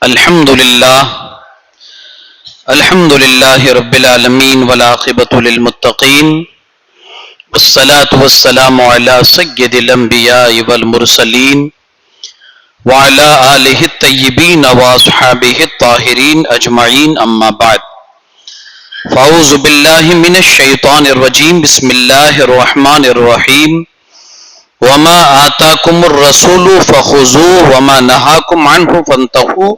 الحمد لله رب العالمين والعاقبة للمتقين والصلاة والسلام على سيد الأنبياء والمرسلين وعلى آله الطيبين وأصحابه الطاهرين أجمعين أما بعد فأعوذ بالله من الشيطان الرجيم بسم الله الرحمن الرحيم وما آتاكم الرسول فخذوه وما نهاكم عنه فانتهوا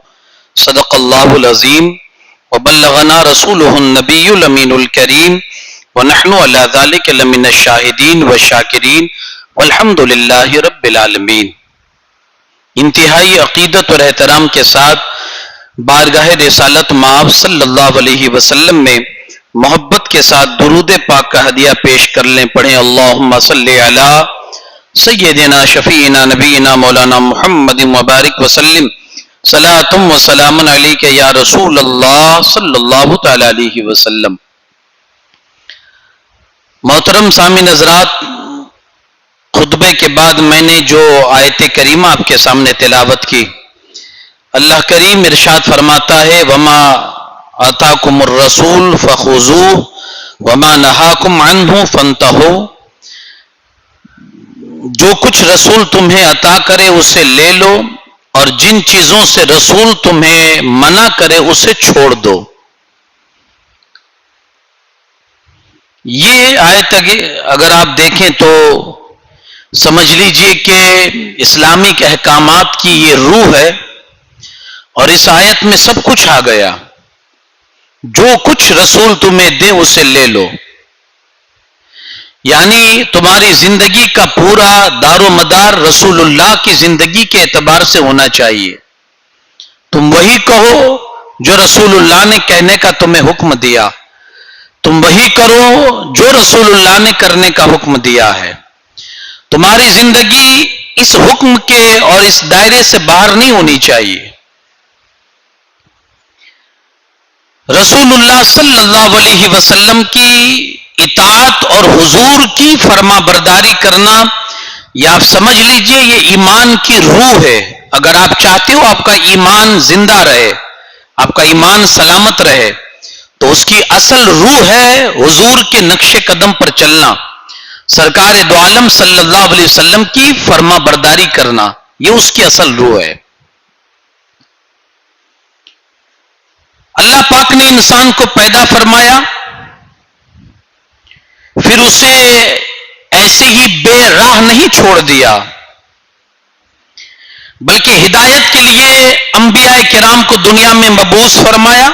صدق الله العظيم وبلغنا رسوله النبي الأمين الكريم ونحن على ذلك لمن الشاهدين والشاكرين والحمد لله رب العالمين۔ انتہائی عقیدت اور احترام کے ساتھ بارگاہ رسالت مآب صلی اللہ علیہ وسلم میں محبت کے ساتھ درود پاک کا ہدیہ پیش کر لیں۔ پڑھیں اللہم صلی علی سیدنا شفیعنا نبینا مولانا محمد مبارک وسلم صلاۃ و سلام علیک یا رسول اللہ صلی اللہ تعالی علیہ وسلم۔ محترم سامعین حضرات، خطبے کے بعد میں نے جو آیت کریمہ آپ کے سامنے تلاوت کی، اللہ کریم ارشاد فرماتا ہے وما آتاکم الرسول فخذوہ وما نہاکم عنہ فانتہوا، جو کچھ رسول تمہیں عطا کرے اسے لے لو اور جن چیزوں سے رسول تمہیں منع کرے اسے چھوڑ دو۔ یہ آیت اگر آپ دیکھیں تو سمجھ لیجئے کہ اسلامک احکامات کی یہ روح ہے، اور اس آیت میں سب کچھ آ گیا۔ جو کچھ رسول تمہیں دے اسے لے لو، یعنی تمہاری زندگی کا پورا دار و مدار رسول اللہ کی زندگی کے اعتبار سے ہونا چاہیے۔ تم وہی کہو جو رسول اللہ نے کہنے کا تمہیں حکم دیا، تم وہی کرو جو رسول اللہ نے کرنے کا حکم دیا ہے۔ تمہاری زندگی اس حکم کے اور اس دائرے سے باہر نہیں ہونی چاہیے۔ رسول اللہ صلی اللہ علیہ وسلم کی اطاعت اور حضور کی فرما برداری کرنا، یہ آپ سمجھ لیجئے یہ ایمان کی روح ہے۔ اگر آپ چاہتے ہو آپ کا ایمان زندہ رہے، آپ کا ایمان سلامت رہے، تو اس کی اصل روح ہے حضور کے نقش قدم پر چلنا، سرکار دو عالم صلی اللہ علیہ وسلم کی فرما برداری کرنا، یہ اس کی اصل روح ہے۔ اللہ پاک نے انسان کو پیدا فرمایا، پھر اسے ایسے ہی بے راہ نہیں چھوڑ دیا، بلکہ ہدایت کے لیے انبیاء کرام کو دنیا میں مبعوث فرمایا،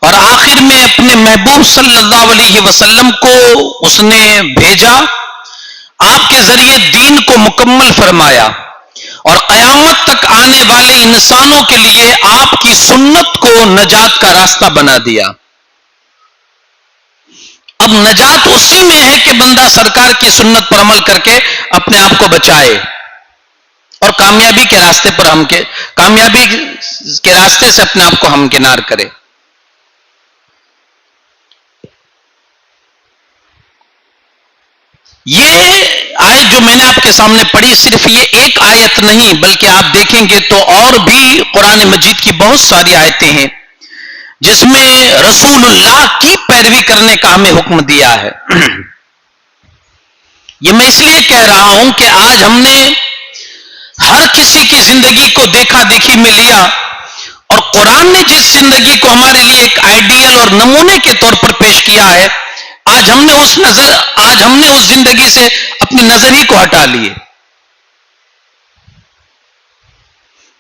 اور آخر میں اپنے محبوب صلی اللہ علیہ وسلم کو اس نے بھیجا، آپ کے ذریعے دین کو مکمل فرمایا، اور قیامت تک آنے والے انسانوں کے لیے آپ کی سنت کو نجات کا راستہ بنا دیا۔ اب نجات اسی میں ہے کہ بندہ سرکار کی سنت پر عمل کر کے اپنے آپ کو بچائے اور کامیابی کے راستے سے اپنے آپ کو ہمکنار کرے۔ یہ آیت جو میں نے آپ کے سامنے پڑھی، صرف یہ ایک آیت نہیں بلکہ آپ دیکھیں گے تو اور بھی قرآن مجید کی بہت ساری آیتیں ہیں جس میں رسول اللہ کی پیروی کرنے کا ہمیں حکم دیا ہے۔ یہ میں اس لیے کہہ رہا ہوں کہ آج ہم نے ہر کسی کی زندگی کو دیکھا دیکھی میں لیا، اور قرآن نے جس زندگی کو ہمارے لیے ایک آئیڈیل اور نمونے کے طور پر پیش کیا ہے، آج ہم نے اس زندگی سے اپنی نظر ہی کو ہٹا لیے۔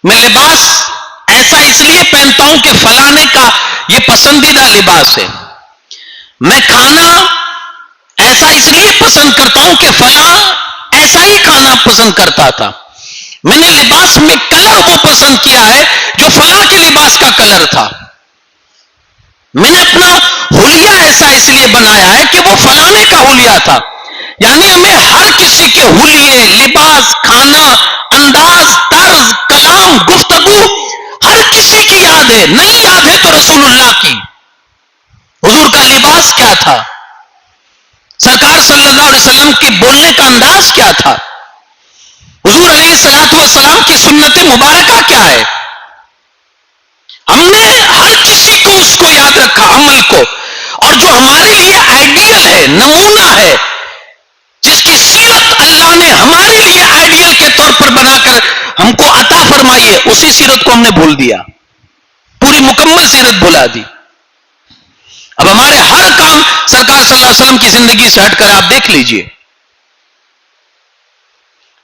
میں لباس ایسا اس لیے پہنتا ہوں کہ فلانے کا یہ پسندیدہ لباس ہے، میں کھانا ایسا اس لیے پسند کرتا ہوں کہ فلاں ایسا ہی کھانا پسند کرتا تھا، میں نے لباس میں کلر وہ پسند کیا ہے جو فلاں کے لباس کا کلر تھا، میں نے اپنا حلیہ ایسا اس لیے بنایا ہے کہ وہ فلانے کا حلیہ تھا۔ یعنی ہمیں ہر کسی کے حلیے، لباس، کھانا، انداز، طرز، کلام، گفتگو، ہر کسی کی یاد ہے۔ نہیں یاد ہے تو رسول اللہ کی، حضور کا لباس کیا تھا، سرکار صلی اللہ علیہ وسلم کے بولنے کا انداز کیا تھا، حضور علیہ الصلوۃ والسلام کی سنت مبارکہ کیا ہے، جو ہمارے لیے آئیڈیل ہے، نمونہ ہے، جس کی سیرت اللہ نے ہمارے لیے آئیڈیل کے طور پر بنا کر ہم کو عطا فرمائی ہے، اسی سیرت کو ہم نے بھول دیا، پوری مکمل سیرت بھلا دی۔ اب ہمارے ہر کام سرکار صلی اللہ علیہ وسلم کی زندگی سے ہٹ کر آپ دیکھ لیجئے،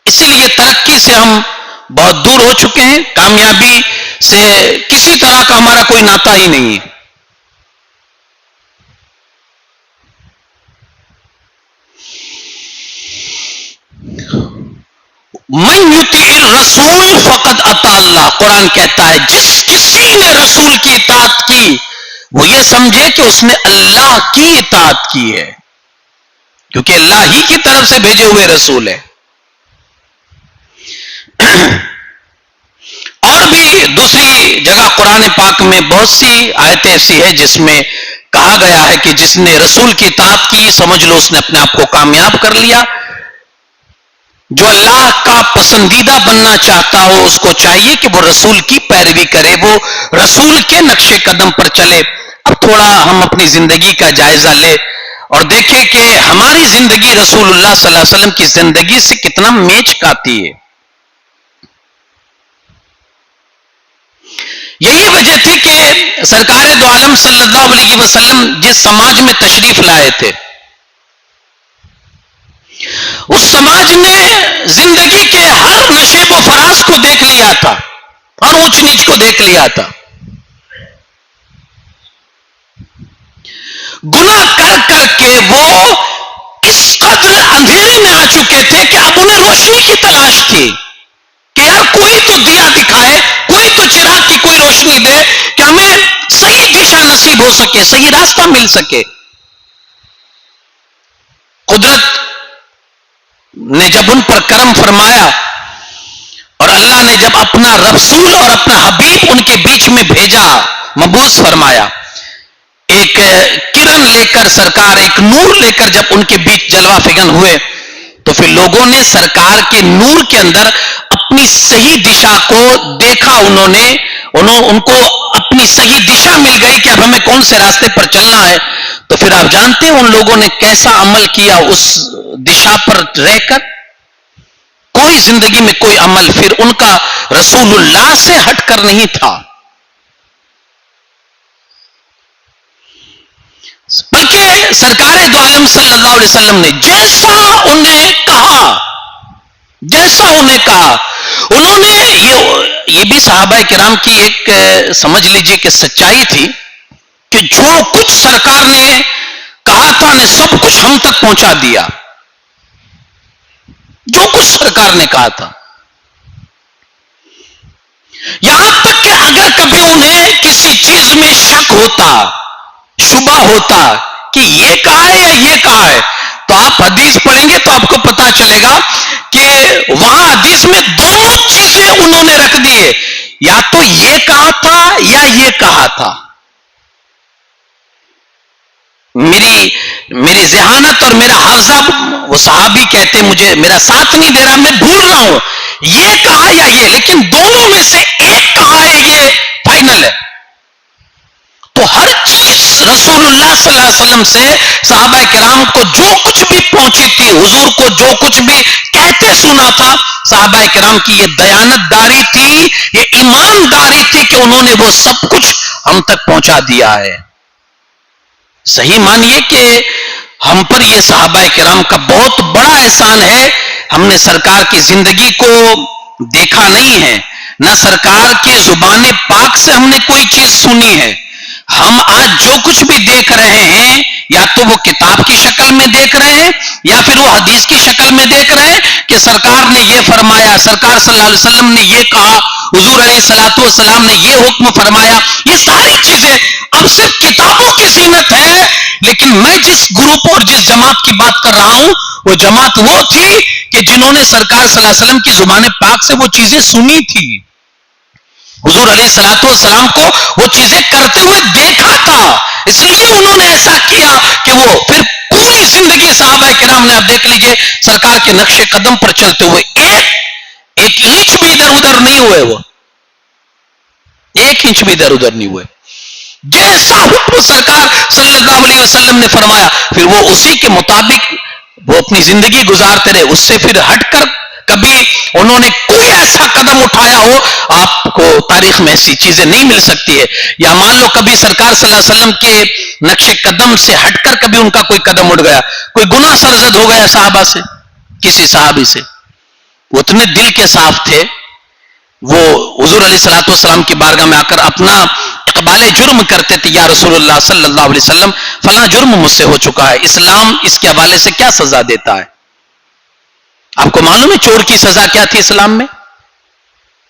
اسی لیے ترقی سے ہم بہت دور ہو چکے ہیں، کامیابی سے کسی طرح کا ہمارا کوئی ناتا ہی نہیں ہے۔ من یطیع الرسول فقد اطاع اللہ، قرآن کہتا ہے جس کسی نے رسول کی اطاعت کی وہ یہ سمجھے کہ اس نے اللہ کی اطاعت کی ہے، کیونکہ اللہ ہی کی طرف سے بھیجے ہوئے رسول ہے۔ اور بھی دوسری جگہ قرآن پاک میں بہت سی آیتیں ایسی ہیں جس میں کہا گیا ہے کہ جس نے رسول کی اطاعت کی سمجھ لو اس نے اپنے آپ کو کامیاب کر لیا۔ جو اللہ کا پسندیدہ بننا چاہتا ہو اس کو چاہیے کہ وہ رسول کی پیروی کرے، وہ رسول کے نقش قدم پر چلے۔ اب تھوڑا ہم اپنی زندگی کا جائزہ لیں اور دیکھیں کہ ہماری زندگی رسول اللہ صلی اللہ علیہ وسلم کی زندگی سے کتنا میچ کھاتی ہے۔ یہی وجہ تھی کہ سرکار دو عالم صلی اللہ علیہ وسلم جس سماج میں تشریف لائے تھے اس سماج نے زندگی کے ہر نشیب و فراز کو دیکھ لیا تھا، ہر اونچ نیچ کو دیکھ لیا تھا۔ گناہ کر کر کے وہ اس قدر اندھیرے میں آ چکے تھے کہ اب انہیں روشنی کی تلاش تھی کہ یار کوئی تو دیا دکھائے، کوئی تو چراغ کی کوئی روشنی دے کہ ہمیں صحیح دشا نصیب ہو سکے، صحیح راستہ مل سکے۔ قدرت نے جب ان پر کرم فرمایا اور اللہ نے جب اپنا رسول اور اپنا حبیب ان کے بیچ میں بھیجا، مبعوث فرمایا، ایک کرن لے کر سرکار، ایک نور لے کر جب ان کے بیچ جلوہ فگن ہوئے تو پھر لوگوں نے سرکار کے نور کے اندر اپنی صحیح دشا کو دیکھا، ان کو اپنی صحیح دشا مل گئی کہ اب ہمیں کون سے راستے پر چلنا ہے۔ تو پھر آپ جانتے ہیں ان لوگوں نے کیسا عمل کیا اس دشا پر رہ کر؟ کوئی زندگی میں کوئی عمل پھر ان کا رسول اللہ سے ہٹ کر نہیں تھا، بلکہ سرکار دو عالم صلی اللہ علیہ وسلم نے جیسا انہیں کہا انہوں نے یہ بھی صحابہ کرام کی ایک سمجھ لیجئے کہ سچائی تھی کہ جو کچھ سرکار نے کہا تھا نے سب کچھ ہم تک پہنچا دیا، جو کچھ سرکار نے کہا تھا، یہاں تک کہ اگر کبھی انہیں کسی چیز میں شک ہوتا، شبہ ہوتا کہ یہ کہا ہے یا یہ کہا ہے، تو آپ حدیث پڑھیں گے تو آپ کو پتا چلے گا کہ وہاں حدیث میں دونوں چیزیں انہوں نے رکھ دیے، یا تو یہ کہا تھا یا یہ کہا تھا۔ میری ذہانت اور میرا حافظہ، وہ صحابی کہتے مجھے میرا ساتھ نہیں دے رہا، میں بھول رہا ہوں یہ کہا یا یہ، لیکن دونوں میں سے ایک کہا ہے، یہ فائنل ہے۔ تو ہر چیز رسول اللہ صلی اللہ علیہ وسلم سے صحابہ کرام کو جو کچھ بھی پہنچی تھی، حضور کو جو کچھ بھی کہتے سنا تھا، صحابہ کرام کی یہ دیانت داری تھی، یہ ایمانداری تھی کہ انہوں نے وہ سب کچھ ہم تک پہنچا دیا ہے۔ صحیح مانیے کہ ہم پر یہ صحابہ کرام کا بہت بڑا احسان ہے، ہم نے سرکار کی زندگی کو دیکھا نہیں ہے، نہ سرکار کے زبان پاک سے ہم نے کوئی چیز سنی ہے۔ ہم آج جو کچھ بھی دیکھ رہے ہیں یا تو وہ کتاب کی شکل میں دیکھ رہے ہیں یا پھر وہ حدیث کی شکل میں دیکھ رہے ہیں کہ سرکار نے یہ فرمایا، سرکار صلی اللہ علیہ وسلم نے یہ کہا، حضور علیہ الصلوۃ والسلام نے یہ حکم فرمایا۔ یہ ساری چیزیں اب صرف کتابوں کی زینت ہے، لیکن میں جس گروپ اور جس جماعت کی بات کر رہا ہوں وہ جماعت وہ تھی کہ جنہوں نے سرکار صلی اللہ علیہ وسلم کی زبان پاک سے وہ چیزیں سنی تھی، حضور علیہ الصلوۃ والسلام کو وہ چیزیں کرتے ہوئے دیکھا تھا، اس لیے انہوں نے ایسا کیا کہ وہ پھر پوری زندگی صحابہ کرام نے، آپ دیکھ لیجئے سرکار کے نقش قدم پر چلتے ہوئے ایک انچ بھی ادھر ادھر نہیں ہوئے، وہ ایک انچ بھی ادھر ادھر نہیں ہوئے۔ جیسا حکم سرکار صلی اللہ علیہ وسلم نے فرمایا پھر وہ اسی کے مطابق وہ اپنی زندگی گزارتے رہے. اس سے پھر ہٹ کر کبھی انہوں نے کوئی ایسا قدم اٹھایا ہو, آپ کو تاریخ میں ایسی چیزیں نہیں مل سکتی ہے. یا مان لو کبھی سرکار صلی اللہ علیہ وسلم کے نقش قدم سے ہٹ کر کبھی ان کا کوئی قدم اٹھ گیا, کوئی گناہ سرزد ہو گیا صحابہ سے, کسی صحابی سے, وہ اتنے دل کے صاف تھے, وہ حضور علیہ الصلوۃ والسلام کی بارگاہ میں آ کر اپنا اقبال جرم کرتے تھے, یا رسول اللہ صلی اللہ علیہ وسلم فلاں جرم مجھ سے ہو چکا ہے, اسلام اس کے حوالے سے کیا سزا دیتا ہے؟ آپ کو معلوم ہے چور کی سزا کیا تھی اسلام میں؟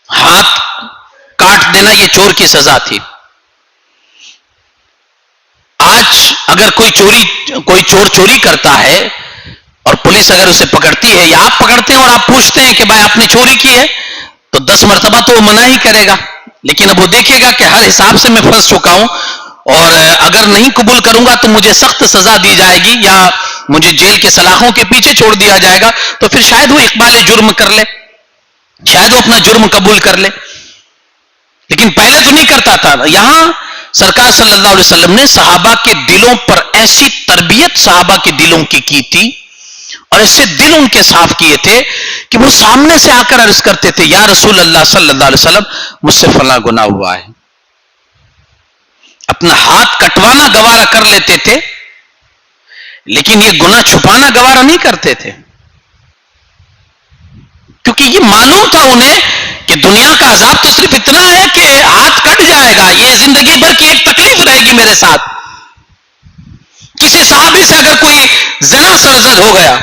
ہاتھ کاٹ دینا یہ چور کی سزا تھی. آج اگر کوئی چور چوری کرتا ہے اور پولیس اگر اسے پکڑتی ہے یا آپ پکڑتے ہیں اور آپ پوچھتے ہیں کہ بھائی آپ نے چوری کی ہے, تو 10 مرتبہ تو وہ منع ہی کرے گا, لیکن اب وہ دیکھے گا کہ ہر حساب سے میں پھنس چکا ہوں اور اگر نہیں قبول کروں گا تو مجھے سخت سزا دی جائے گی یا مجھے جیل کے سلاخوں کے پیچھے چھوڑ دیا جائے گا, تو پھر شاید وہ اقبال جرم کر لے, شاید وہ اپنا جرم قبول کر لے. لیکن پہلے تو نہیں کرتا تھا. یہاں سرکار صلی اللہ علیہ وسلم نے صحابہ کے دلوں پر ایسی تربیت صحابہ کے دلوں کی تھی اور ایسے دل ان کے صاف کیے تھے کہ وہ سامنے سے آ کر عرض کرتے تھے, یا رسول اللہ صلی اللہ علیہ وسلم مجھ سے فلاں گناہ ہوا ہے. اپنا ہاتھ کٹوانا گوارا کر لیتے تھے, لیکن یہ گناہ چھپانا گوارا نہیں کرتے تھے, کیونکہ یہ معلوم تھا انہیں کہ دنیا کا عذاب تو صرف اتنا ہے کہ ہاتھ کٹ جائے گا, یہ زندگی بھر کی ایک تکلیف رہے گی میرے ساتھ. کسی صحابی سے اگر کوئی زنا سرزد ہو گیا,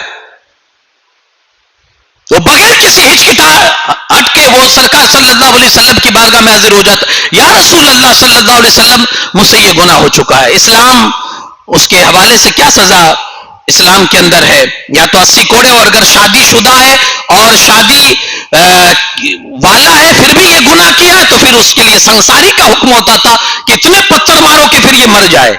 وہ بغیر کسی ہچکٹاہٹ کے وہ سرکار صلی اللہ علیہ وسلم کی بارگاہ میں حاضر ہو جاتا, یا رسول اللہ صلی اللہ علیہ وسلم مجھ سے یہ گناہ ہو چکا ہے. اسلام اس کے حوالے سے کیا سزا اسلام کے اندر ہے؟ یا تو 80 کوڑے, اور اگر شادی شدہ ہے اور شادی والا ہے پھر بھی یہ گناہ کیا ہے تو پھر اس کے لیے سنساری کا حکم ہوتا تھا کہ اتنے پتھر مارو کہ پھر یہ مر جائے.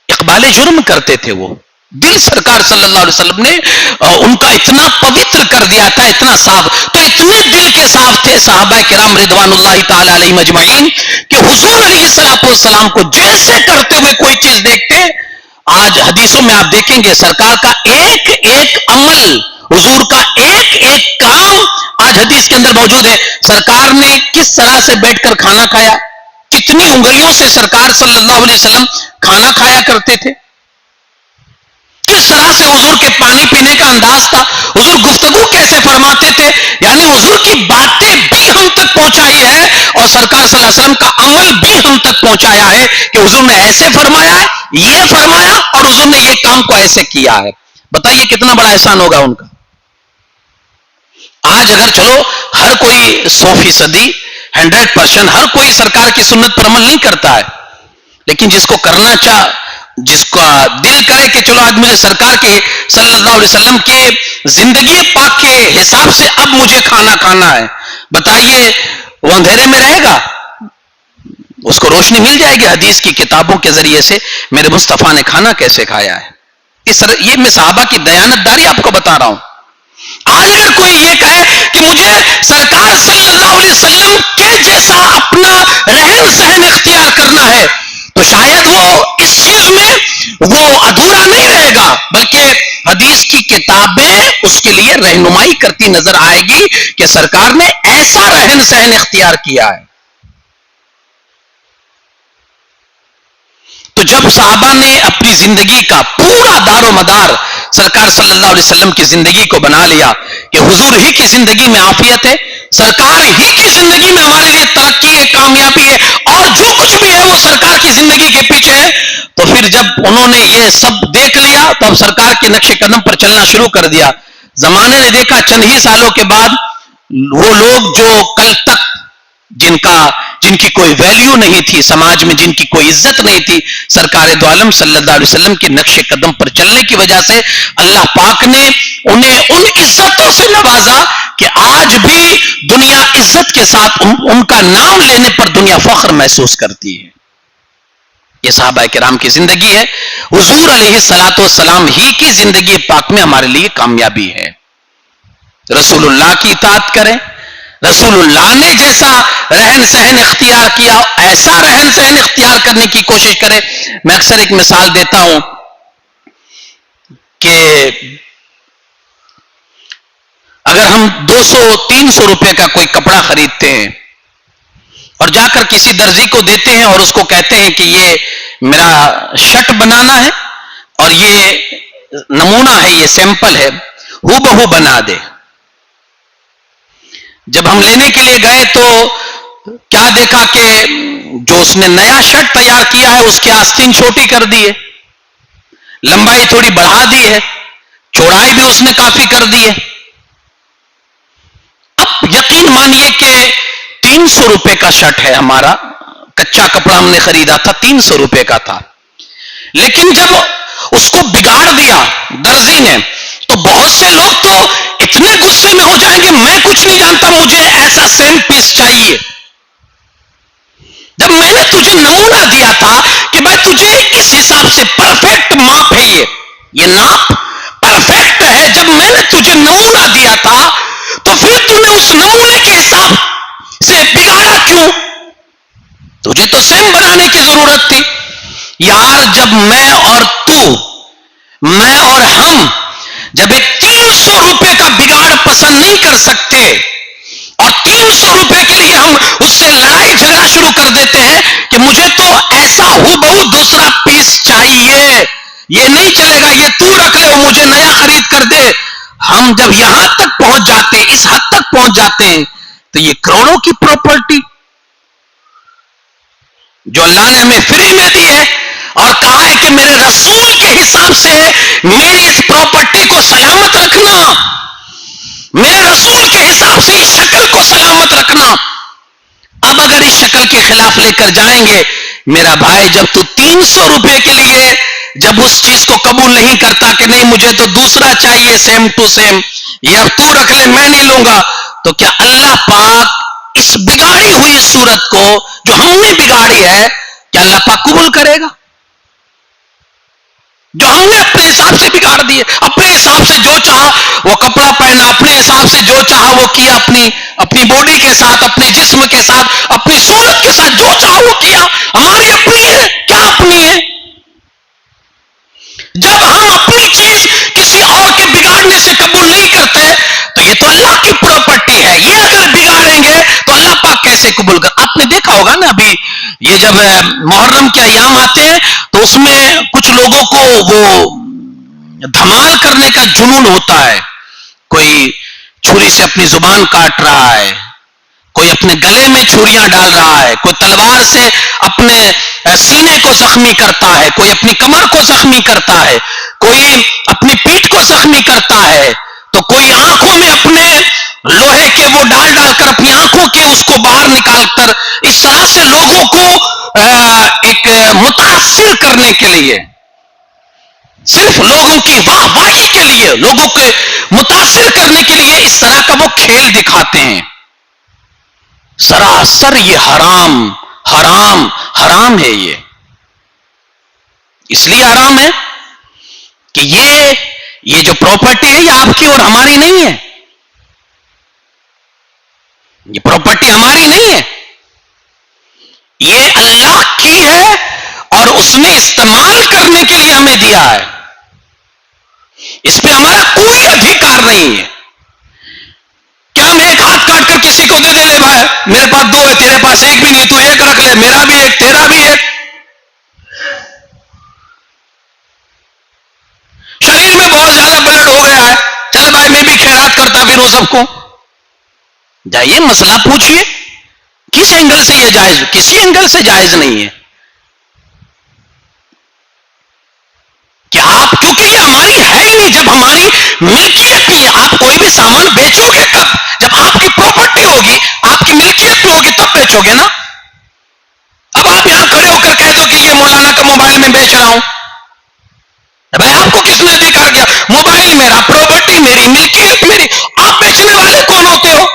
اقبال جرم کرتے تھے وہ, دل سرکار صلی اللہ علیہ وسلم نے ان کا اتنا پوتر کر دیا تھا, اتنا صاف. تو اتنے دل کے صاف تھے صحابہ کرام رضوان اللہ تعالی علیہم اجمعین کہ حضور علیہ الصلوۃ والسلام کو جیسے کرتے ہوئے کوئی چیز دیکھتے. آج حدیثوں میں آپ دیکھیں گے سرکار کا ایک ایک عمل, حضور کا ایک ایک کام آج حدیث کے اندر موجود ہے. سرکار نے کس طرح سے بیٹھ کر کھانا کھایا, کتنی انگلیوں سے سرکار صلی اللہ علیہ وسلم کھانا کھایا کرتے تھے, کس طرح سے حضور کے پانی پینے کا انداز تھا, حضور گفتگو کیسے فرماتے تھے. یعنی حضور کی باتیں بھی ہم تک پہنچائی ہے اور سرکار صلی اللہ علیہ وسلم کا عمل بھی ہم تک پہنچایا ہے کہ حضور نے ایسے فرمایا ہے, یہ فرمایا, اور حضور نے یہ کام کو ایسے کیا ہے. بتائیے کتنا بڑا احسان ہوگا ان کا. آج اگر چلو ہر کوئی 100% 100% ہر کوئی سرکار کی سنت پر عمل نہیں کرتا ہے, لیکن جس کو کرنا جس کا دل کرے کہ چلو آج مجھے سرکار کے صلی اللہ علیہ وسلم کے زندگی پاک کے حساب سے اب مجھے کھانا کھانا ہے, بتائیے وہ اندھیرے میں رہے گا؟ اس کو روشنی مل جائے گی حدیث کی کتابوں کے ذریعے سے میرے مصطفیٰ نے کھانا کیسے کھایا ہے. یہ میں صحابہ کی دیانتداری آپ کو بتا رہا ہوں. آج اگر کوئی یہ کہے کہ مجھے سرکار صلی اللہ علیہ وسلم کے جیسا اپنا رہن سہن اختیار کرنا ہے, تو شاید وہ اس چیز میں وہ ادھورا نہیں رہے گا, بلکہ حدیث کی کتابیں اس کے لیے رہنمائی کرتی نظر آئے گی کہ سرکار نے ایسا رہن سہن اختیار کیا ہے. تو جب صحابہ نے اپنی زندگی کا پورا دار و مدار سرکار صلی اللہ علیہ وسلم کی زندگی کو بنا لیا کہ حضور ہی کی زندگی میں عافیت ہے, سرکار ہی کی زندگی میں ہمارے لیے ترقی ہے, کامیابی ہے, اور جو کچھ بھی ہے وہ سرکار کی زندگی کے پیچھے ہے, تو پھر جب انہوں نے یہ سب دیکھ لیا تو اب سرکار کے نقش قدم پر چلنا شروع کر دیا. زمانے نے دیکھا چند ہی سالوں کے بعد وہ لوگ جو کل تک جن کی کوئی ویلیو نہیں تھی سماج میں, جن کی کوئی عزت نہیں تھی, سرکار دو عالم صلی اللہ علیہ وسلم کے نقش قدم پر چلنے کی وجہ سے اللہ پاک نے انہیں ان عزتوں سے نوازا کہ آج بھی دنیا عزت کے ساتھ ان کا نام لینے پر دنیا فخر محسوس کرتی ہے. یہ صحابہ کرام کی زندگی ہے. حضور علیہ الصلوۃ والسلام ہی کی زندگی پاک میں ہمارے لیے کامیابی ہے. رسول اللہ کی اطاعت کریں, رسول اللہ نے جیسا رہن سہن اختیار کیا ایسا رہن سہن اختیار کرنے کی کوشش کرے. میں اکثر ایک مثال دیتا ہوں کہ اگر ہم 200-300 روپے کا کوئی کپڑا خریدتے ہیں اور جا کر کسی درزی کو دیتے ہیں اور اس کو کہتے ہیں کہ یہ میرا شرٹ بنانا ہے اور یہ نمونہ ہے, یہ سیمپل ہے, ہو بہو بنا دے. جب ہم لینے کے لیے گئے تو کیا دیکھا کہ جو اس نے نیا شرٹ تیار کیا ہے اس کی آستین چھوٹی کر دی ہے, لمبائی تھوڑی بڑھا دی ہے, چوڑائی بھی اس نے کافی کر دی ہے. اب یقین مانیے کہ 300 روپے کا شرٹ ہے ہمارا, کچا کپڑا ہم نے خریدا تھا 300 روپے کا تھا, لیکن جب اس کو بگاڑ دیا درزی نے تو بہت سے لوگ تو اتنے غصے میں ہو جائیں گے, میں کچھ نہیں جانتا مجھے ایسا سیم پیس چاہیے. جب میں نے تجھے نمونہ دیا تھا کہ بھائی تجھے اس حساب سے پرفیکٹ ماپ ہے, یہ ناپ پرفیکٹ ہے, جب میں نے تجھے نمونہ دیا تھا تو پھر تو نے اس نمونے کے حساب سے بگاڑا کیوں؟ تجھے تو سیم بنانے کی ضرورت تھی. یار جب میں اور ہم جب ایک 300 روپے کا بگاڑ پسند نہیں کر سکتے اور 300 روپے کے لیے ہم اس سے لڑائی جھگڑا شروع کر دیتے ہیں کہ مجھے تو ایسا ہو بہو دوسرا پیس چاہیے, یہ نہیں چلے گا, یہ تو رکھ لے, مجھے نیا خرید کر دے. ہم جب یہاں تک پہنچ جاتے, اس حد تک پہنچ جاتے ہیں تو یہ کروڑوں کی پراپرٹی جو اللہ نے ہمیں فری میں دی ہے اور کہا ہے کہ میرے رسول کے حساب سے میری اس پراپرٹی کو سلامت رکھنا, میرے رسول کے حساب سے اس شکل کو سلامت رکھنا. اب اگر اس شکل کے خلاف لے کر جائیں گے میرا بھائی, جب تو 300 روپے کے لیے جب اس چیز کو قبول نہیں کرتا کہ نہیں مجھے تو دوسرا چاہیے سیم ٹو سیم, یا تو رکھ لے میں نہیں لوں گا, تو کیا اللہ پاک اس بگاڑی ہوئی صورت کو جو ہم نے بگاڑی ہے کیا اللہ پاک قبول کرے گا؟ جو ہم نے اپنے حساب سے بگاڑ دیے, اپنے حساب سے جو چاہا وہ کپڑا پہنا, اپنے حساب سے جو چاہا وہ کیا, اپنی باڈی کے ساتھ, اپنے جسم کے ساتھ, اپنی صورت کے ساتھ جو چاہا وہ کیا. ہماری اپنی ہے, کیا اپنی ہے؟ جب ہم اپنی چیز کسی اور کے بگاڑنے سے قبول نہیں کرتے تو یہ تو اللہ کی پراپرٹی ہے, یہ اگر بگاڑیں گے تو اللہ پاک کیسے قبول کر. آپ نے دیکھا ہوگا نا ابھی یہ جب محرم کے ایام آتے ہیں تو اس میں کچھ لوگوں کو وہ دھمال کرنے کا جنون ہوتا ہے, کوئی چھری سے اپنی زبان کاٹ رہا ہے, کوئی اپنے گلے میں چھریاں ڈال رہا ہے, کوئی تلوار سے اپنے سینے کو زخمی کرتا ہے, کوئی اپنی کمر کو زخمی کرتا ہے, کوئی اپنی پیٹھ کو زخمی کرتا ہے, تو کوئی آنکھوں میں اپنے لوہے کے وہ ڈال کر اپنی آنکھوں کے اس کو باہر نکال کر اس طرح سے لوگوں کو ایک متاثر کرنے کے لیے, صرف لوگوں کی واہ واہی کے لیے, لوگوں کے متاثر کرنے کے لیے اس طرح کا وہ کھیل دکھاتے ہیں. سراسر یہ حرام حرام حرام ہے. یہ اس لیے حرام ہے کہ یہ جو پراپرٹی ہے یہ آپ کی اور ہماری نہیں ہے, یہ پراپرٹی ہماری نہیں ہے, یہ اللہ کی ہے اور اس نے استعمال کرنے کے لیے ہمیں دیا ہے, اس پہ ہمارا کوئی ادھیکار نہیں ہے. کیا ہم ایک ہاتھ کاٹ کر کسی کو دے دے, لے بھائی میرے پاس 2 ہے, تیرے پاس 1 بھی نہیں, تو 1 رکھ لے, میرا بھی 1 تیرا بھی 1. شریر میں بہت زیادہ بلڈ ہو گیا ہے, چل بھائی میں بھی خیرات کرتا پھروں سب کو. جائیے مسئلہ پوچھئے کس اینگل سے یہ جائز, کسی اینگل سے جائز نہیں ہے کہ آپ, کیونکہ یہ ہماری ہے ہی نہیں. جب ہماری ملکیت نہیں ہے, آپ کوئی بھی سامان بیچو گے کب؟ جب آپ کی پراپرٹی ہوگی, آپ کی ملکیت میں ہوگی تب بیچو گے نا. اب آپ یہاں کھڑے ہو کر کہہ دو کہ یہ مولانا کا موبائل میں بیچ رہا ہوں, بھائی آپ کو کس نے ادھیکار کیا؟ موبائل میرا, پراپرٹی میری, ملکیت میری. آپ بیچنے والے کون ہوتے ہو؟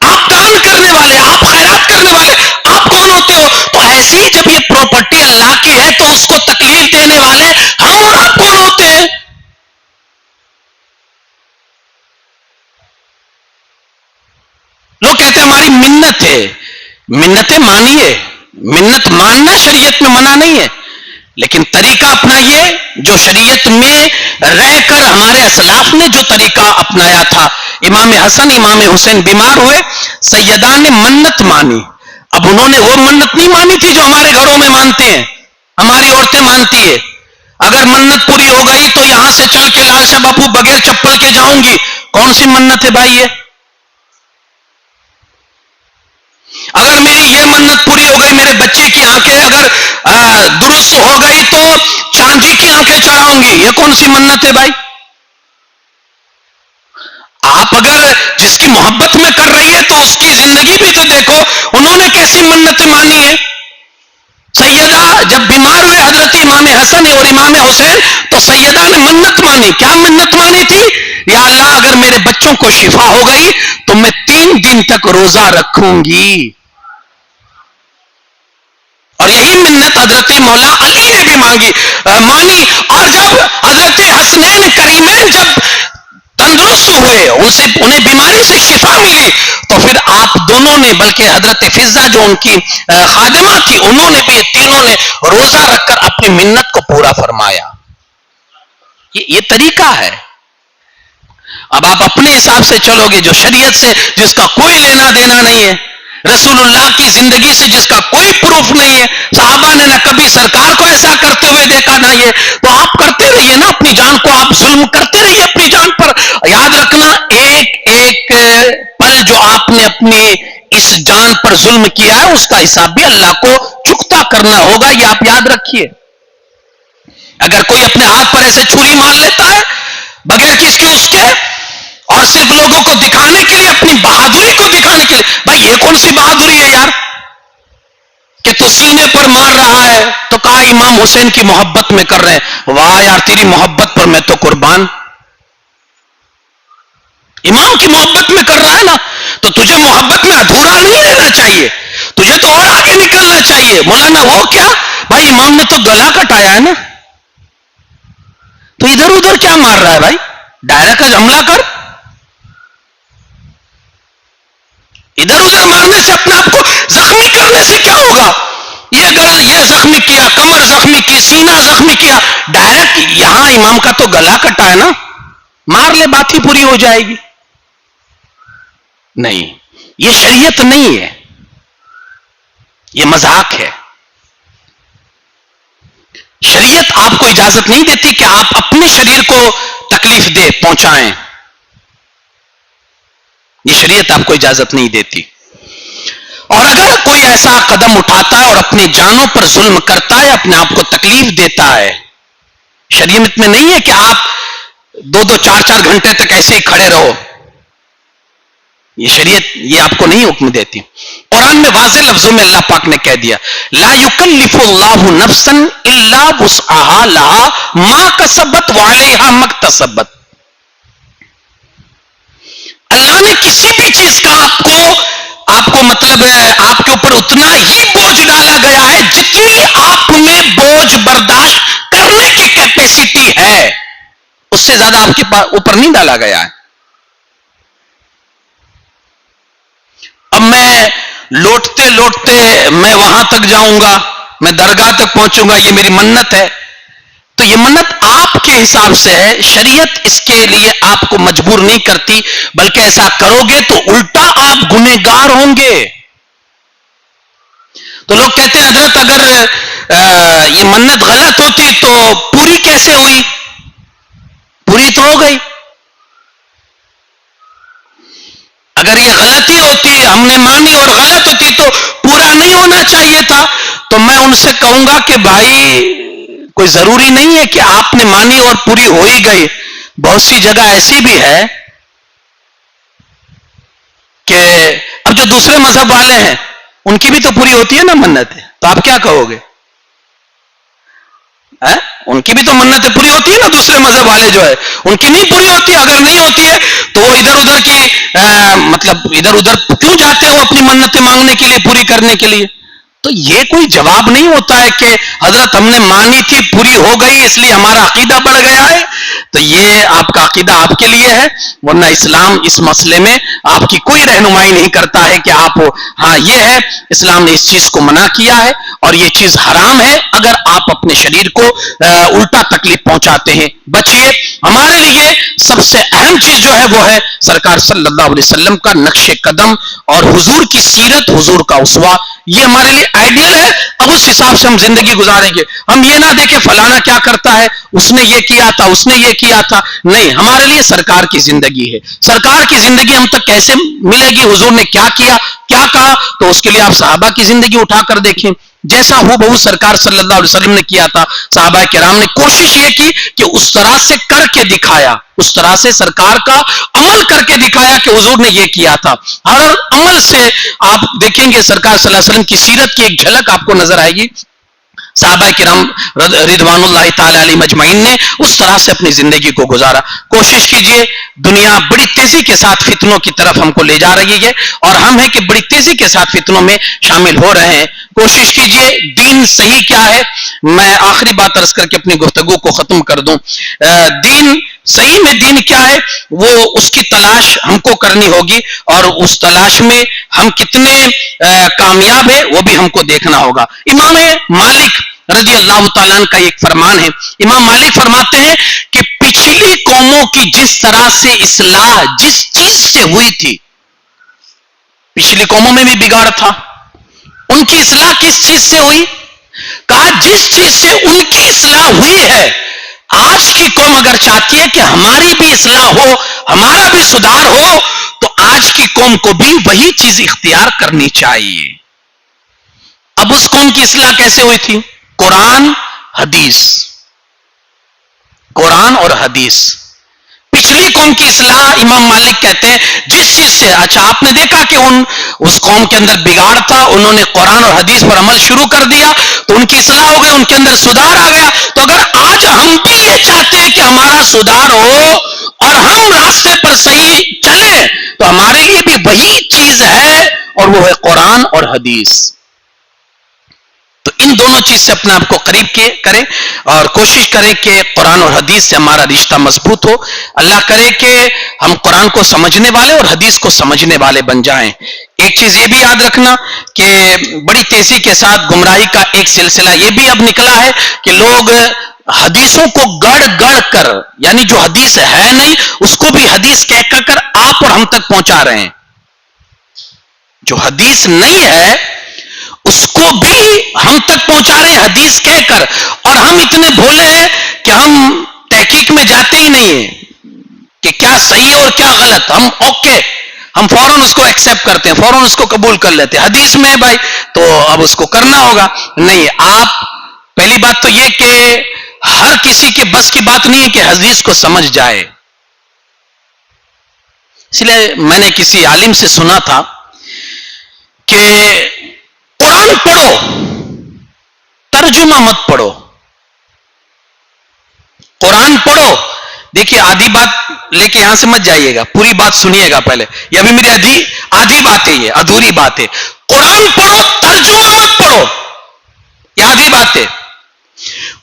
آپ دان کرنے والے, آپ خیرات کرنے والے, آپ کون ہوتے ہو؟ تو ایسی ہی جب یہ پراپرٹی اللہ کی ہے تو اس کو تکلیف دینے والے ہم اور آپ کون ہوتے ہیں؟ لوگ منتیں مانیے، منت ماننا شریعت میں منع نہیں ہے، لیکن طریقہ اپنائیے جو شریعت میں رہ کر ہمارے اسلاف نے جو طریقہ اپنایا تھا. امام حسن امام حسین بیمار ہوئے، سیدان نے منت مانی. اب انہوں نے وہ منت نہیں مانی تھی جو ہمارے گھروں میں مانتے ہیں، ہماری عورتیں مانتی ہے. اگر منت پوری ہو گئی تو یہاں سے چل کے لال شاہ باپو بغیر چپل کے جاؤں گی. کون سی منت ہے بھائی یہ؟ اگر میری یہ منت پوری ہو گئی، میرے بچے کی آنکھیں اگر درست ہو گئی تو چاندی کی آنکھیں چڑھاؤں گی. یہ کون سی منت ہے بھائی؟ آپ اگر جس کی محبت میں کر رہی ہے تو اس کی زندگی بھی تو دیکھو، انہوں نے کیسی منتیں مانی ہیں. سیدہ جب بیمار ہوئے حضرت امام حسن اور امام حسین تو سیدہ نے منت مانی. کیا منت مانی تھی؟ یا اللہ اگر میرے بچوں کو شفا ہو گئی تو میں 3 دن تک روزہ رکھوں گی. اور یہی منت حضرت مولا علی نے بھی مانی. اور جب حضرت حسنین کریمین جب تندرست ہوئے، انہیں بیماری سے شفا ملی، تو پھر آپ دونوں نے، بلکہ حضرت فضہ جو ان کی خادمہ تھی، انہوں نے بھی، تینوں نے روزہ رکھ کر اپنی منت کو پورا فرمایا. یہ طریقہ ہے. اب آپ اپنے حساب سے چلو گے، جو شریعت سے جس کا کوئی لینا دینا نہیں ہے، رسول اللہ کی زندگی سے جس کا کوئی پروف نہیں ہے، صحابہ نے نہ کبھی سرکار کو ایسا کرتے ہوئے دیکھا نہ یہ، تو آپ کرتے رہیے نا اپنی جان کو، آپ ظلم کرتے رہیے اپنی جان پر. یاد رکھنا ایک ایک پل جو آپ نے اپنی اس جان پر ظلم کیا ہے اس کا حساب بھی اللہ کو چکتا کرنا ہوگا. یہ آپ یاد رکھیے. اگر کوئی اپنے ہاتھ پر ایسے چھری مار لیتا ہے بغیر کس کے اس کے، اور صرف لوگوں کو دکھانے کے لیے، اپنی بہادری کو دکھانے کے لیے، بھائی یہ کون سی بہادری ہے یار کہ تو سینے پر مار رہا ہے؟ تو کہا امام حسین کی محبت میں کر رہے ہیں. واہ یار، تیری محبت پر میں تو قربان. امام کی محبت میں کر رہا ہے نا، تو تجھے محبت میں ادھورا نہیں رہنا چاہیے، تجھے تو اور آگے نکلنا چاہیے. مولانا وہ کیا بھائی، امام نے تو گلا کٹایا ہے نا، تو ادھر ادھر کیا مار رہا ہے بھائی؟ ڈائریکٹ حملہ کر. ادھر ادھر مارنے سے، اپنے آپ کو زخمی کرنے سے کیا ہوگا؟ یہ زخمی کیا، کمر زخمی کی، سینہ زخمی کیا، ڈائریکٹ یہاں امام کا تو گلا کٹا ہے نا، مار لے بات ہی پوری ہو جائے گی. نہیں، یہ شریعت نہیں ہے، یہ مذاق ہے. شریعت آپ کو اجازت نہیں دیتی کہ آپ اپنے شریر کو تکلیف دے پہنچائیں. یہ شریعت آپ کو اجازت نہیں دیتی. اور اگر کوئی ایسا قدم اٹھاتا ہے اور اپنی جانوں پر ظلم کرتا ہے، اپنے آپ کو تکلیف دیتا ہے، شریعت میں نہیں ہے کہ آپ 2-2 4-4 گھنٹے تک ایسے ہی کھڑے رہو. یہ شریعت یہ آپ کو نہیں حکم دیتی. قرآن میں واضح لفظوں میں اللہ پاک نے کہہ دیا، لا یکلف اللہ نفسا الا وسعها لها ما کسبت وعلیہا ما اکتسبت. اللہ نے کسی بھی چیز کا آپ کو مطلب آپ کے اوپر اتنا ہی بوجھ ڈالا گیا ہے جتنی آپ میں بوجھ برداشت کرنے کی کیپیسٹی ہے، اس سے زیادہ آپ کے اوپر نہیں ڈالا گیا ہے. اب میں لوٹتے لوٹتے میں وہاں تک جاؤں گا، میں درگاہ تک پہنچوں گا، یہ میری منت ہے، تو یہ منت آپ کے حساب سے ہے. شریعت اس کے لیے آپ کو مجبور نہیں کرتی، بلکہ ایسا کرو گے تو الٹا آپ گنہگار ہوں گے. تو لوگ کہتے ہیں حضرت اگر یہ منت غلط ہوتی تو پوری کیسے ہوئی؟ پوری تو ہو گئی. اگر یہ غلطی ہوتی، ہم نے مانی اور غلط ہوتی تو پورا نہیں ہونا چاہیے تھا. تو میں ان سے کہوں گا کہ بھائی کوئی ضروری نہیں ہے کہ آپ نے مانی اور پوری ہو ہی گئی. بہت سی جگہ ایسی بھی ہے کہ اب جو دوسرے مذہب والے ہیں ان کی بھی تو پوری ہوتی ہے نا منتیں، تو آپ کیا کہو گے؟ ان کی بھی تو منتیں پوری ہوتی ہے نا، دوسرے مذہب والے جو ہے ان کی نہیں پوری ہوتی. اگر نہیں ہوتی ہے تو وہ ادھر ادھر کی مطلب ادھر ادھر کیوں جاتے ہیں وہ اپنی منتیں مانگنے کے لیے، پوری کرنے کے لیے؟ تو یہ کوئی جواب نہیں ہوتا ہے کہ حضرت ہم نے مانی تھی، پوری ہو گئی، اس لیے ہمارا عقیدہ بڑھ گیا ہے. تو یہ آپ کا عقیدہ آپ کے لیے ہے، ورنہ اسلام اس مسئلے میں آپ کی کوئی رہنمائی نہیں کرتا ہے کہ آپ ہاں یہ ہے، اسلام نے اس چیز کو منع کیا ہے اور یہ چیز حرام ہے اگر آپ اپنے شریر کو الٹا تکلیف پہنچاتے ہیں۔ بچیے، ہمارے لیے سب سے اہم چیز جو ہے وہ ہے سرکار صلی اللہ علیہ وسلم کا نقش قدم اور حضور کی سیرت، حضور کا اسوہ، یہ ہمارے لیے آئیڈیل ہے۔ اب اس حساب سے ہم زندگی گزاریں گے، ہم یہ نہ دیکھیں فلانا کیا کرتا ہے، اس نے یہ کیا تھا، اس نے یہ کیا تھا، نہیں، ہمارے لیے سرکار کی زندگی ہے۔ سرکار کی زندگی ہم تک کیسے ملے گی، حضور نے کیا کیا، کیا کہا، تو اس کے لیے آپ صحابہ کی زندگی اٹھا کر دیکھیں، جیسا ہو بہو سرکار صلی اللہ علیہ وسلم نے کیا تھا، صحابہ کرام نے کوشش یہ کی کہ اس طرح سے کر کے دکھایا، اس طرح سے سرکار کا عمل کر کے دکھایا کہ حضور نے یہ کیا تھا۔ ہر عمل سے آپ دیکھیں گے سرکار صلی اللہ علیہ وسلم کی سیرت کی ایک جھلک آپ کو نظر آئے گی۔ صحابہ کرام رضوان اللہ تعالی علیہ مجمعین نے اس طرح سے اپنی زندگی کو گزارا۔ کوشش کیجئے، دنیا بڑی تیزی کے ساتھ فتنوں کی طرف ہم کو لے جا رہی ہے اور ہم ہیں کہ بڑی تیزی کے ساتھ فتنوں میں شامل ہو رہے ہیں۔ کوشش کیجئے، دین صحیح کیا ہے، میں آخری بات عرض کر کے اپنی گفتگو کو ختم کر دوں۔ دین صحیح میں دین کیا ہے، وہ اس کی تلاش ہم کو کرنی ہوگی اور اس تلاش میں ہم کتنے کامیاب ہیں وہ بھی ہم کو دیکھنا ہوگا۔ امام مالک رضی اللہ تعالیٰ عنہ کا ایک فرمان ہے، امام مالک فرماتے ہیں کہ پچھلی قوموں کی جس طرح سے اصلاح جس چیز سے ہوئی تھی، پچھلی قوموں میں بھی بگاڑ تھا، ان کی اصلاح کس چیز سے ہوئی؟ کہا جس چیز سے ان کی اصلاح ہوئی ہے، آج کی قوم اگر چاہتی ہے کہ ہماری بھی اصلاح ہو، ہمارا بھی سدھار ہو، تو آج کی قوم کو بھی وہی چیز اختیار کرنی چاہیے۔ اب اس قوم کی اصلاح کیسے ہوئی تھی؟ قرآن حدیث، قرآن اور حدیث۔ پچھلی قوم کی اصلاح امام مالک کہتے ہیں جس چیز سے، اچھا آپ نے دیکھا کہ اس قوم کے اندر بگاڑ تھا، انہوں نے قرآن اور حدیث پر عمل شروع کر دیا تو ان کی اصلاح ہو گئی، ان کے اندر سدھار آ گیا۔ تو اگر آج ہم بھی یہ چاہتے ہیں کہ ہمارا سدھار ہو اور ہم راستے پر صحیح چلیں، تو ہمارے لیے بھی وہی چیز ہے اور وہ ہے قرآن اور حدیث۔ تو ان دونوں چیز سے اپنے آپ کو قریب کریں اور کوشش کریں کہ قرآن اور حدیث سے ہمارا رشتہ مضبوط ہو۔ اللہ کرے کہ ہم قرآن کو سمجھنے والے اور حدیث کو سمجھنے والے بن جائیں۔ ایک چیز یہ بھی یاد رکھنا کہ بڑی تیزی کے ساتھ گمراہی کا ایک سلسلہ یہ بھی اب نکلا ہے کہ لوگ حدیثوں کو گڑ گڑ کر، یعنی جو حدیث ہے نہیں اس کو بھی حدیث کہہ کر آپ اور ہم تک پہنچا رہے ہیں۔ جو حدیث نہیں ہے اس کو بھی ہم تک پہنچا رہے ہیں حدیث کہہ کر، اور ہم اتنے بھولے ہیں کہ ہم تحقیق میں جاتے ہی نہیں ہیں کہ کیا صحیح ہے اور کیا غلط۔ ہم فوراً اس کو ایکسپٹ کرتے ہیں، فوراً اس کو قبول کر لیتے ہیں، حدیث میں ہے بھائی تو اب اس کو کرنا ہوگا۔ نہیں، آپ پہلی بات تو یہ کہ ہر کسی کے بس کی بات نہیں ہے کہ حدیث کو سمجھ جائے۔ اس لیے میں نے کسی عالم سے سنا تھا کہ قرآن پڑھو، ترجمہ مت پڑھو۔ قرآن پڑھو، دیکھیے آدھی بات لے کے یہاں سے مت جائیے گا، پوری بات سنیے گا پہلے، یہ ابھی میری آدھی بات ہے، یہ ادھوری بات ہے۔ قرآن پڑھو، ترجمہ مت پڑھو، یہ آدھی بات ہے۔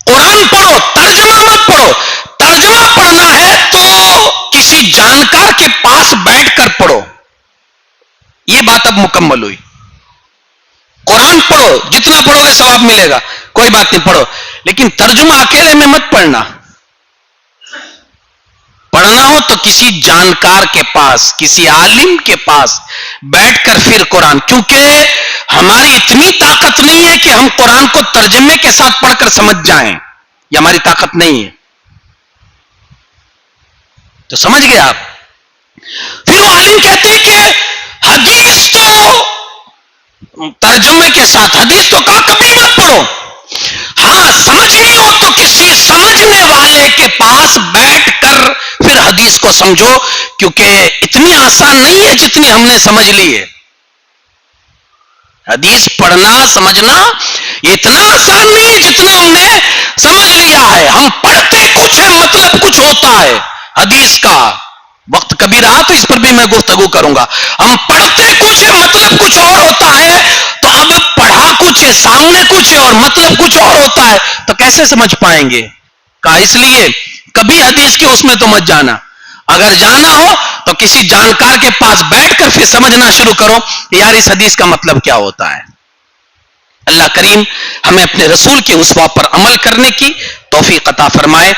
قرآن پڑھو، ترجمہ مت پڑھو۔ ترجمہ پڑھنا ہے تو کسی جانکار کے پاس بیٹھ کر پڑھو، یہ بات اب مکمل ہوئی۔ قرآن پڑھو، جتنا پڑھو گے ثواب ملے گا، کوئی بات نہیں، پڑھو، لیکن ترجمہ اکیلے میں مت پڑھنا۔ پڑھنا ہو تو کسی جانکار کے پاس، کسی عالم کے پاس بیٹھ کر پھر قرآن، کیونکہ ہماری اتنی طاقت نہیں ہے کہ ہم قرآن کو ترجمے کے ساتھ پڑھ کر سمجھ جائیں، یہ ہماری طاقت نہیں ہے۔ تو سمجھ گئے آپ؟ پھر وہ عالم کہتے ہیں کہ حدیث تو ترجمے کے ساتھ، حدیث تو کہا کبھی مت پڑھو۔ ہاں سمجھنی ہو تو کسی سمجھنے والے کے پاس بیٹھ کر پھر حدیث کو سمجھو، کیونکہ اتنی آسان نہیں ہے جتنی ہم نے سمجھ لی ہے۔ حدیث پڑھنا سمجھنا یہ اتنا آسان نہیں ہے جتنا ہم نے سمجھ لیا ہے۔ ہم پڑھتے کچھ ہے، مطلب کچھ ہوتا ہے حدیث کا۔ وقت کبھی رہا تو اس پر بھی میں گفتگو کروں گا۔ ہم پڑھتے کچھ ہے، مطلب کچھ اور ہوتا ہے، تو اب پڑھا کچھ ہے، سامنے کچھ ہے اور مطلب کچھ اور ہوتا ہے، تو کیسے سمجھ پائیں گے؟ کہا اس لیے کبھی حدیث کی اس میں تو مت جانا. اگر جانا ہو تو کسی جانکار کے پاس بیٹھ کر پھر سمجھنا شروع کرو کہ یار اس حدیث کا مطلب کیا ہوتا ہے. اللہ کریم ہمیں اپنے رسول کے اسوہ پر عمل کرنے کی توفیق عطا فرمائے.